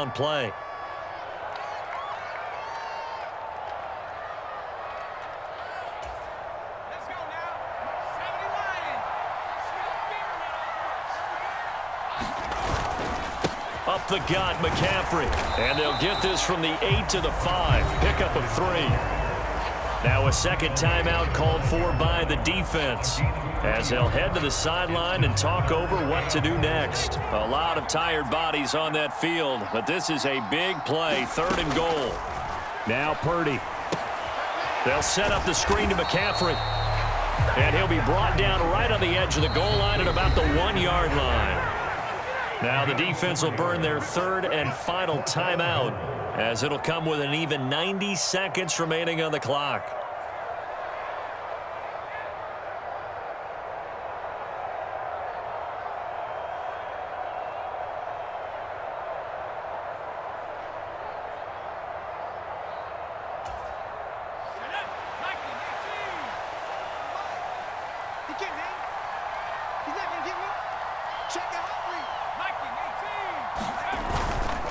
down play. Up the gut, McCaffrey. And they'll get this from the 8 to the 5. Pickup of 3. Now a second timeout called for by the defense, as they'll head to the sideline and talk over what to do next. A lot of tired bodies on that field, but this is a big play, 3rd and goal. Now Purdy. They'll set up the screen to McCaffrey. And he'll be brought down right on the edge of the goal line at about the 1-yard line. Now the defense will burn their 3rd and final timeout, as it'll come with an even 90 seconds remaining on the clock.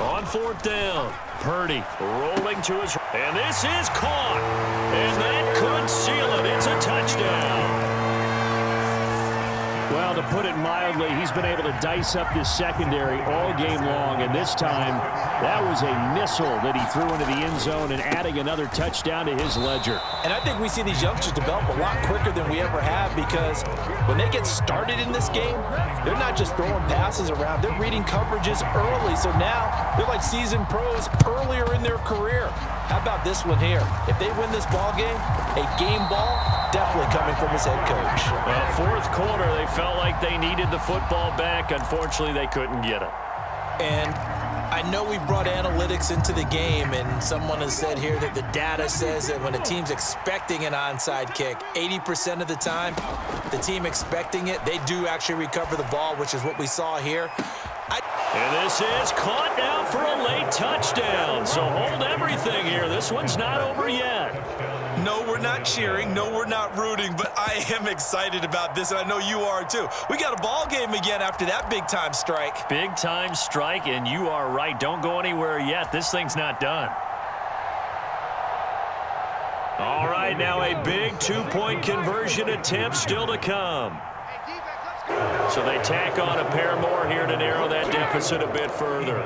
On 4th down, Purdy rolling to his, and this is caught, and that could seal it. It's a touchdown. Well, to put it mildly, he's been able to dice up this secondary all game long, and this time that was a missile that he threw into the end zone and adding another touchdown to his ledger. And I think we see these youngsters develop a lot quicker than we ever have, because when they get started in this game, they're not just throwing passes around. They're reading coverages early, so now they're like seasoned pros earlier in their career. How about this one here? If they win this ball game, a game ball definitely coming from his head coach. Well, 4th quarter, they felt like they needed the football back. Unfortunately, they couldn't get it. And I know we brought analytics into the game, and someone has said here that the data says that when a team's expecting an onside kick, 80% of the time, the team expecting it, they do actually recover the ball, which is what we saw here. And this is caught now for a late touchdown. So hold everything here. This one's not over yet. No, we're not cheering. No, we're not rooting. But I am excited about this, and I know you are too. We got a ball game again after that big-time strike. Big-time strike, and you are right. Don't go anywhere yet. This thing's not done. All right, now a big 2-point conversion attempt still to come. So they tack on a pair more here to narrow that deficit a bit further.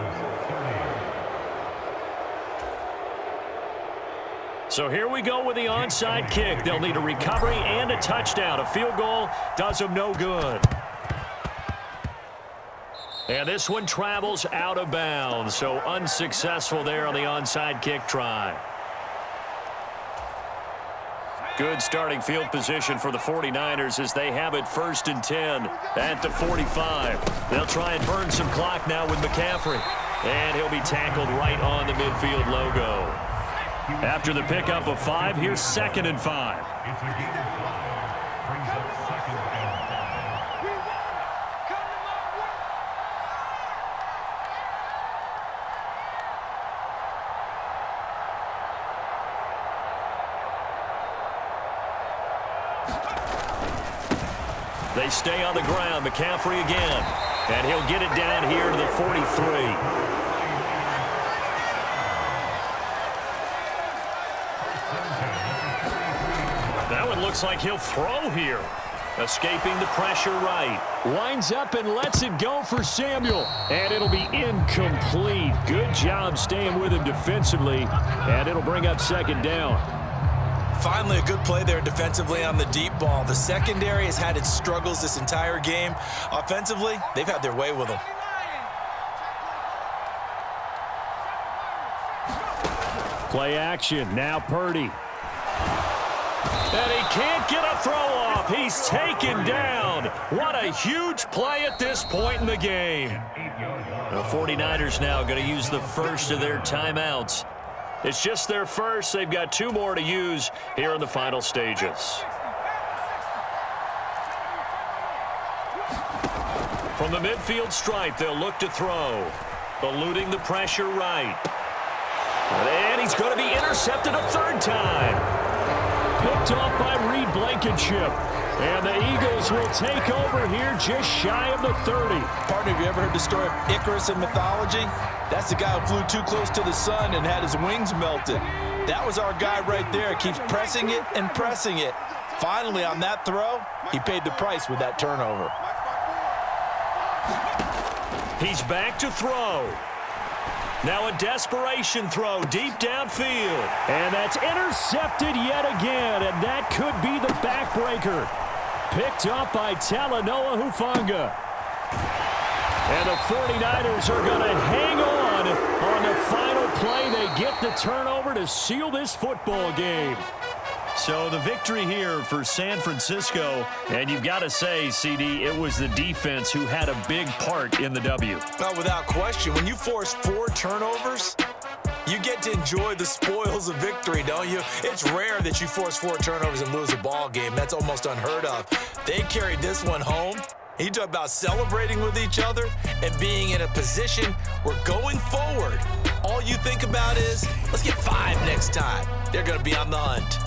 So here we go with the onside kick. They'll need a recovery and a touchdown. A field goal does them no good. And this one travels out of bounds. So unsuccessful there on the onside kick try. Good starting field position for the 49ers as they have it 1st and 10 at the 45. They'll try and burn some clock now with McCaffrey. And he'll be tackled right on the midfield logo. After the pickup of 5, here's 2nd and 5. They stay on the ground. McCaffrey again. And he'll get it down here to the 43. That one looks like he'll throw here. Escaping the pressure right. Winds up and lets it go for Samuel. And it'll be incomplete. Good job staying with him defensively. And it'll bring up 2nd down. Finally, a good play there defensively on the deep ball. The secondary has had its struggles this entire game. Offensively, they've had their way with them. Play action. Now Purdy. And he can't get a throw off. He's taken down. What a huge play at this point in the game. The 49ers now going to use the first of their timeouts. It's just their first. They've got 2 more to use here in the final stages. From the midfield stripe, they'll look to throw. Eluding the pressure right. And he's going to be intercepted a 3rd time. Picked off by Reed Blankenship. And the Eagles will take over here just shy of the 30. Partner, have you ever heard the story of Icarus in mythology? That's the guy who flew too close to the sun and had his wings melted. That was our guy right there. Keeps pressing it and pressing it. Finally, on that throw, he paid the price with that turnover. He's back to throw. Now a desperation throw deep downfield. And that's intercepted yet again, and that could be the backbreaker. Picked up by Talanoa Hufanga. And the 49ers are going to hang on the final play. They get the turnover to seal this football game. So the victory here for San Francisco, and you've got to say, CD, it was the defense who had a big part in the W. Well, without question, when you force 4 turnovers, you get to enjoy the spoils of victory, don't you? It's rare that you force 4 turnovers and lose a ball game. That's almost unheard of. They carried this one home. You talk about celebrating with each other and being in a position where going forward, all you think about is, let's get 5 next time. They're going to be on the hunt.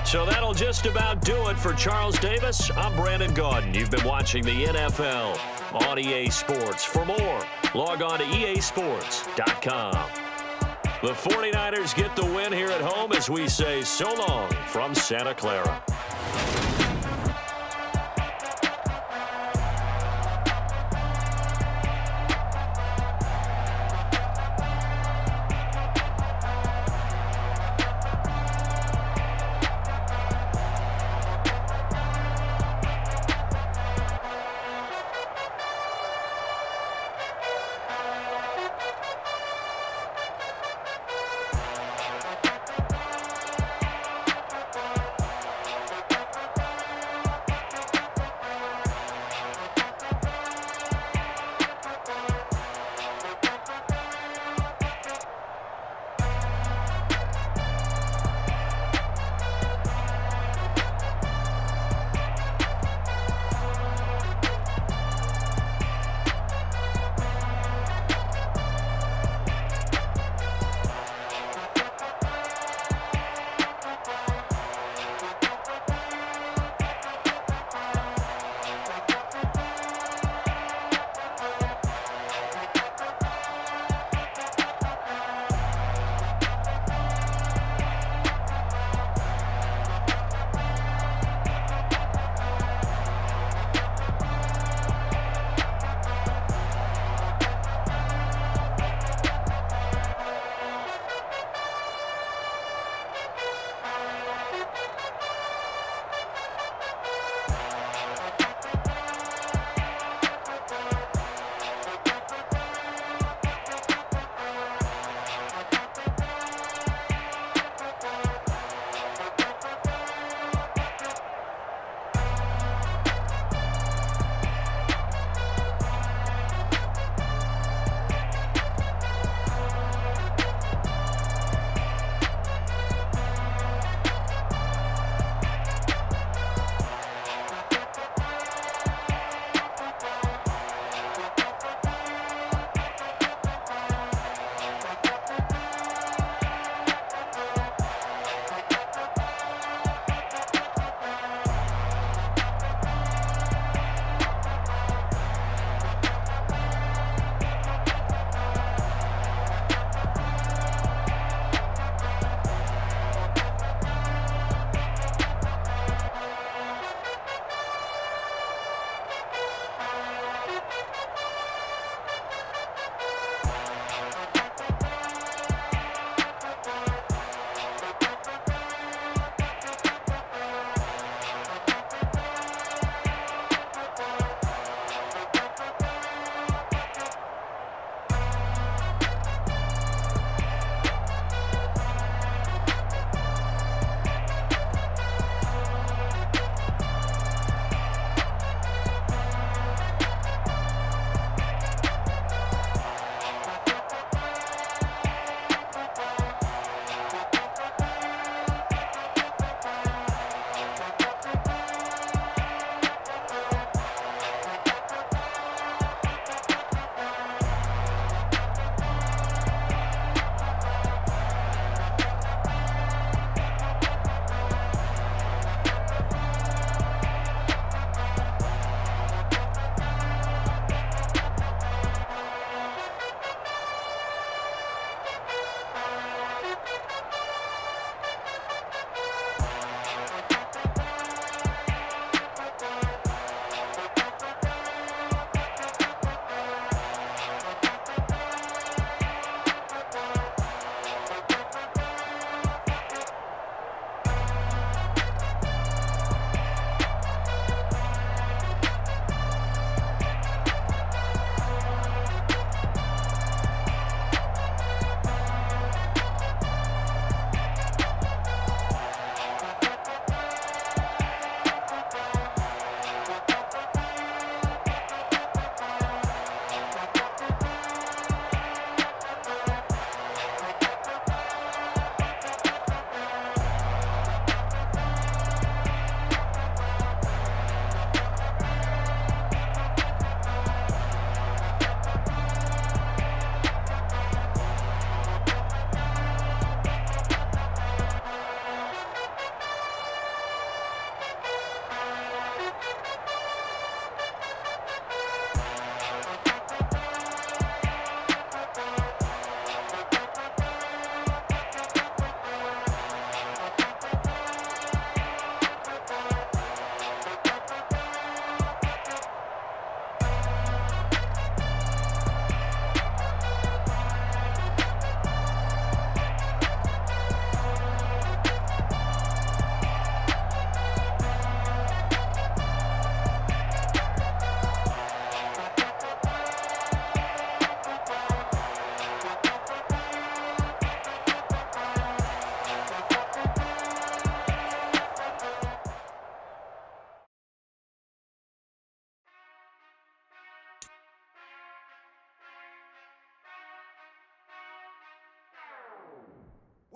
So that'll just about do it for Charles Davis. I'm Brandon Gaudin. You've been watching the NFL on EA Sports. For more, log on to easports.com. The 49ers get the win here at home as we say so long from Santa Clara.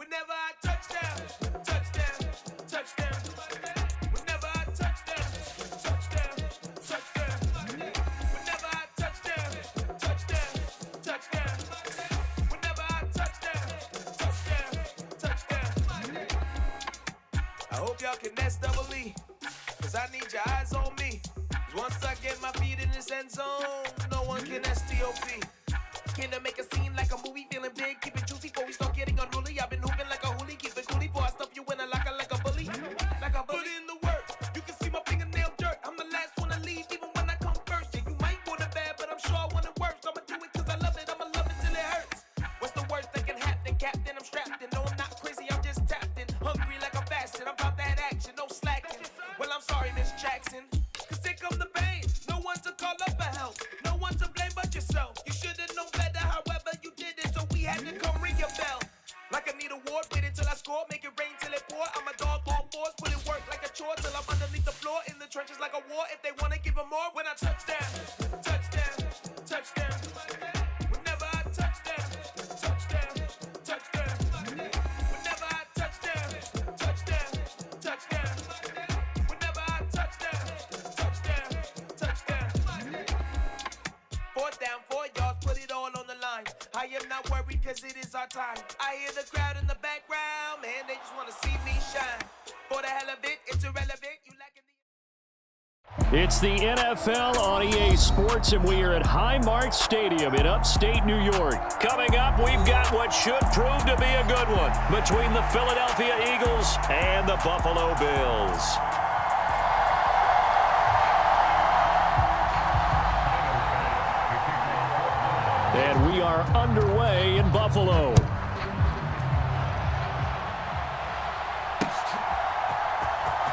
Whenever I touchdown, touchdown, touchdown. Whenever I touchdown, touchdown, touchdown. Whenever I touchdown, touchdown, touchdown. Whenever I touchdown, touchdown, touchdown. I hope y'all can nest double E, cause I need your eyes on me. Cause once I get my feet in this end zone, no one can STOP. Can I make a scene like a movie, feeling big, keep it juicy before we start getting unruly. I've been hooping like a hoolie, keep it coolie before I stuff you in a locker like a bully. Like a bully. Put in the work, you can see my fingernail dirt. I'm the last one to leave, even when I come first. Yeah, you might want it bad, but I'm sure I want it worse. I'ma do it cause I love it, I'ma love it till it hurts. What's the worst that can happen, Captain? I'm strapped in, no I'm not crazy, I'm just tapped in. Hungry like I'm fasting, I'm about that action, no slacking. Well, I'm sorry, Miss Jackson, cause here come the pain. No one to call up for help, no one to blame but yourself. You should've known better, however you did it, so we had to come ring your bell. Like I need a ward, wait until I score, make it rain till it pour. I'm a dog on force, put it work like a chore till I'm underneath the floor, in the trenches like a war. If they wanna give them more, when I touchdown, touchdown, touchdown. Whenever I touchdown, touchdown, touchdown. Whenever I touchdown, touchdown, touchdown. Whenever I touchdown, touchdown, touchdown. Fourth down, 4 yards, put it all on the line. I am not worried cause it is our time. I hear the crowd in the background, man, they just want to see me shine. For the hell of it, it's irrelevant. You lacking the... It's the NFL on EA Sports, and we are at Highmark Stadium in upstate New York. Coming up, we've got what should prove to be a good one between the Philadelphia Eagles and the Buffalo Bills. And we are underway in Buffalo.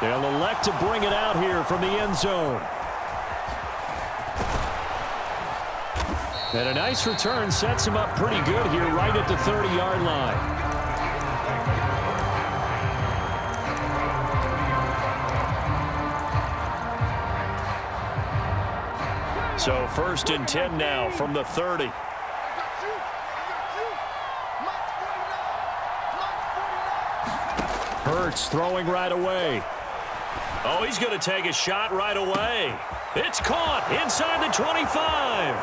They'll elect to bring it out here from the end zone. And a nice return sets him up pretty good here right at the 30-yard line. So 1st and 10 now from the 30. Hurts throwing right away. Oh, he's going to take a shot right away. It's caught inside the 25.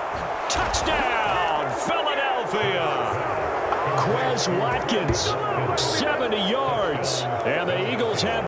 Touchdown, Philadelphia. Quez Watkins, 70 yards. And the Eagles have